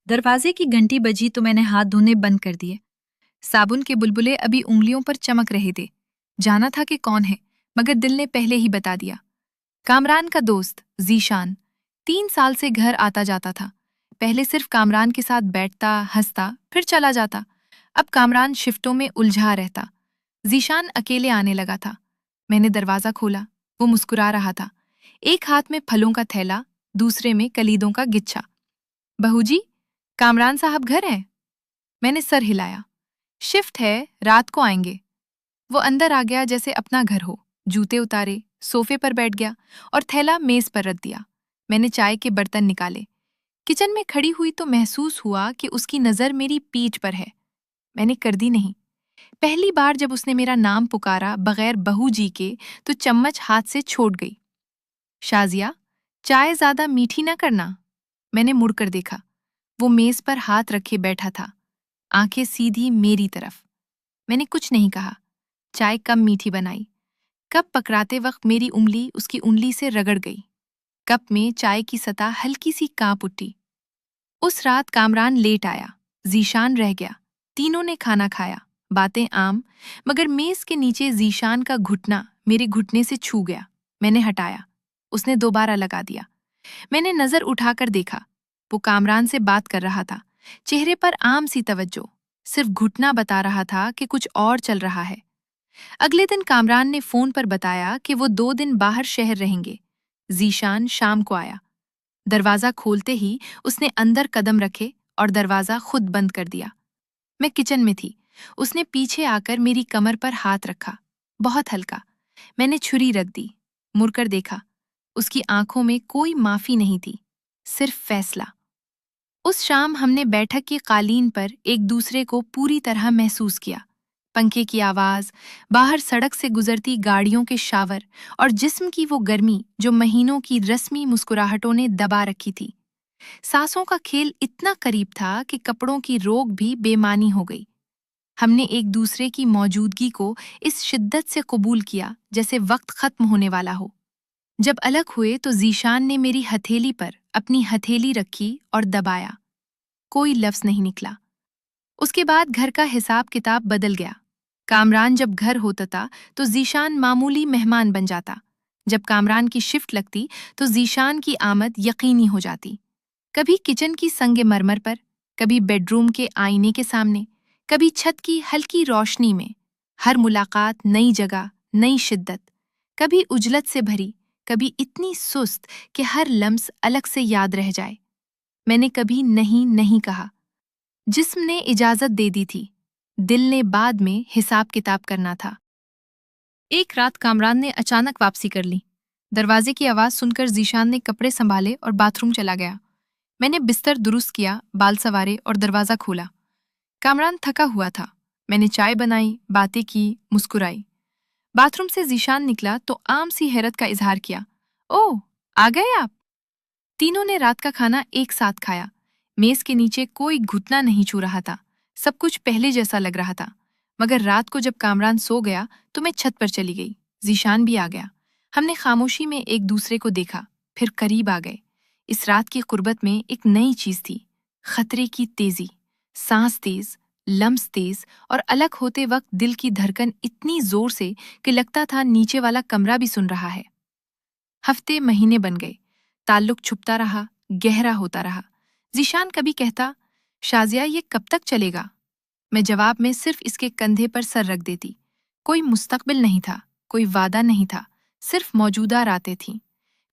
दरवाजे की घंटी बजी तो मैंने हाथ धोने बंद कर दिए। साबुन के बुलबुले अभी उंगलियों पर चमक रहे थे। जाना था कि कौन है, मगर दिल ने पहले ही बता दिया। कामरान का दोस्त जीशान 3 साल से घर आता जाता था। पहले सिर्फ कामरान के साथ बैठता, हंसता, फिर चला जाता। अब कामरान शिफ्टों में उलझा रहता। जीशान अकेले आने लगा था। मैंने दरवाजा खोला। वो मुस्कुरा रहा था। एक हाथ में फलों का थैला, दूसरे में कलीदों का गिच्छा। बहू जी, कामरान साहब घर हैं? मैंने सर हिलाया। शिफ्ट है, रात को आएंगे। वो अंदर आ गया जैसे अपना घर हो। जूते उतारे, सोफे पर बैठ गया और थैला मेज पर रख दिया। मैंने चाय के बर्तन निकाले। किचन में खड़ी हुई तो महसूस हुआ कि उसकी नजर मेरी पीठ पर है। मैंने कर दी नहीं। पहली बार जब उसने मेरा नाम पुकारा बगैर बहू जी के, तो चम्मच हाथ से छोड़ गई। शाजिया, चाय ज्यादा मीठी ना करना। मैंने मुड़कर देखा। वो मेज पर हाथ रखे बैठा था, आंखें सीधी मेरी तरफ। मैंने कुछ नहीं कहा। चाय कम मीठी बनाई। कप पकड़ाते वक्त मेरी उंगली उसकी उंगली से रगड़ गई। कप में चाय की सतह हल्की सी कांप उठी। उस रात कामरान लेट आया, जीशान रह गया। तीनों ने खाना खाया, बातें आम, मगर मेज के नीचे जीशान का घुटना मेरे घुटने से छू गया। मैंने हटाया। उसने दोबारा लगा दिया। मैंने नजर उठाकर देखा। वो कामरान से बात कर रहा था। चेहरे पर आम सी तवज्जो, सिर्फ घुटना बता रहा था कि कुछ और चल रहा है। अगले दिन कामरान ने फोन पर बताया कि वो 2 दिन बाहर शहर रहेंगे। जीशान शाम को आया। दरवाजा खोलते ही उसने अंदर कदम रखे और दरवाजा खुद बंद कर दिया। मैं किचन में थी। उसने पीछे आकर मेरी कमर पर हाथ रखा, बहुत हल्का। मैंने छुरी रख दी, मुड़कर देखा। उसकी आंखों में कोई माफी नहीं थी, सिर्फ फैसला। उस शाम हमने बैठक की कालीन पर एक दूसरे को पूरी तरह महसूस किया। पंखे की आवाज, बाहर सड़क से गुजरती गाड़ियों के शावर और जिस्म की वो गर्मी जो महीनों की रस्मी मुस्कुराहटों ने दबा रखी थी। सांसों का खेल इतना करीब था कि कपड़ों की रोक भी बेमानी हो गई। हमने एक दूसरे की मौजूदगी को इस शिद्दत से कबूल किया जैसे वक्त खत्म होने वाला हो। जब अलग हुए तो जीशान ने मेरी हथेली पर अपनी हथेली रखी और दबाया। कोई लफ्ज नहीं निकला। उसके बाद घर का हिसाब किताब बदल गया। कामरान जब घर होता था तो जीशान मामूली मेहमान बन जाता। जब कामरान की शिफ्ट लगती तो जीशान की आमद यकीनी हो जाती। कभी किचन की संगमरमर पर, कभी बेडरूम के आईने के सामने, कभी छत की हल्की रोशनी में। हर मुलाकात नई जगह, नई शिद्दत। कभी उजलत से भरी, कभी इतनी सुस्त कि हर लम्स अलग से याद रह जाए। मैंने कभी नहीं नहीं कहा। जिस्म ने इजाजत दे दी थी, दिल ने बाद में हिसाब किताब करना था। एक रात कामरान ने अचानक वापसी कर ली। दरवाजे की आवाज सुनकर जीशान ने कपड़े संभाले और बाथरूम चला गया। मैंने बिस्तर दुरुस्त किया, बाल संवारे और दरवाजा खोला। कामरान थका हुआ था। मैंने चाय बनाई, बातें की, मुस्कुराई। बाथरूम से जीशान निकला तो आम सी हैरत का इजहार किया। ओह, आ गए आप? तीनों ने रात का खाना एक साथ खाया। मेज के नीचे कोई घुटना नहीं छू रहा था। सब कुछ पहले जैसा लग रहा था। मगर रात को जब कामरान सो गया तो मैं छत पर चली गई। जीशान भी आ गया। हमने खामोशी में एक दूसरे को देखा, फिर करीब आ गए। इस रात की कुर्बत में एक नई चीज थी, खतरे की तेजी। सांस तेज, लम्स तेज और अलग होते वक्त दिल की धड़कन इतनी जोर से कि लगता था नीचे वाला कमरा भी सुन रहा है। हफ्ते महीने बन गए। ताल्लुक छुपता रहा, गहरा होता रहा। जीशान कभी कहता, शाजिया ये कब तक चलेगा? मैं जवाब में सिर्फ इसके कंधे पर सर रख देती। कोई मुस्तकबिल नहीं था, कोई वादा नहीं था, सिर्फ मौजूदा रातें थीं।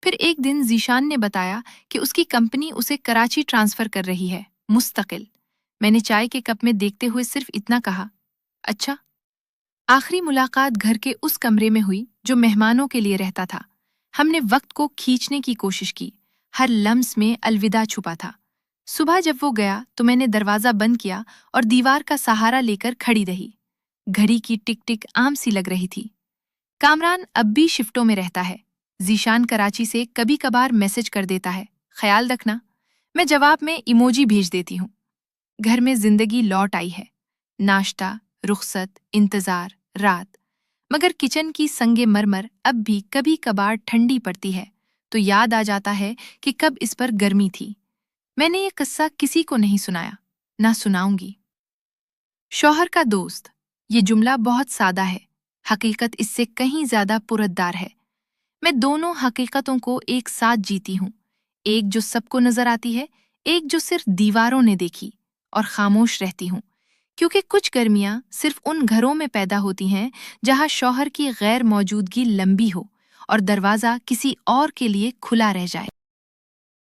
फिर एक दिन जीशान ने बताया कि उसकी कंपनी उसे कराची ट्रांसफर कर रही है, मुस्तकिल। मैंने चाय के कप में देखते हुए सिर्फ इतना कहा, अच्छा। आखिरी मुलाकात घर के उस कमरे में हुई जो मेहमानों के लिए रहता था। हमने वक्त को खींचने की कोशिश की, हर लम्स में अलविदा छुपा था। सुबह जब वो गया तो मैंने दरवाजा बंद किया और दीवार का सहारा लेकर खड़ी रही। घड़ी की टिक टिक आम सी लग रही थी। कामरान अब भी शिफ्टों में रहता है। जीशान कराची से कभी कभार मैसेज कर देता है, ख्याल रखना। मैं जवाब में इमोजी भेज देती हूँ। घर में जिंदगी लौट आई है। नाश्ता, रुखसत, इंतजार, रात। मगर किचन की संगे मरमर अब भी कभी कभार ठंडी पड़ती है तो याद आ जाता है कि कब इस पर गर्मी थी। میں نے یہ قصہ کسی کو نہیں سنایا، نہ سناؤں گی۔ شوہر کا دوست، یہ جملہ بہت سادہ ہے، حقیقت اس سے کہیں زیادہ پرتدار ہے۔ میں دونوں حقیقتوں کو ایک ساتھ جیتی ہوں، ایک جو سب کو نظر آتی ہے، ایک جو صرف دیواروں نے دیکھی، اور خاموش رہتی ہوں، کیونکہ کچھ گرمیاں صرف ان گھروں میں پیدا ہوتی ہیں جہاں شوہر کی غیر موجودگی لمبی ہو اور دروازہ کسی اور کے لیے کھلا رہ جائے۔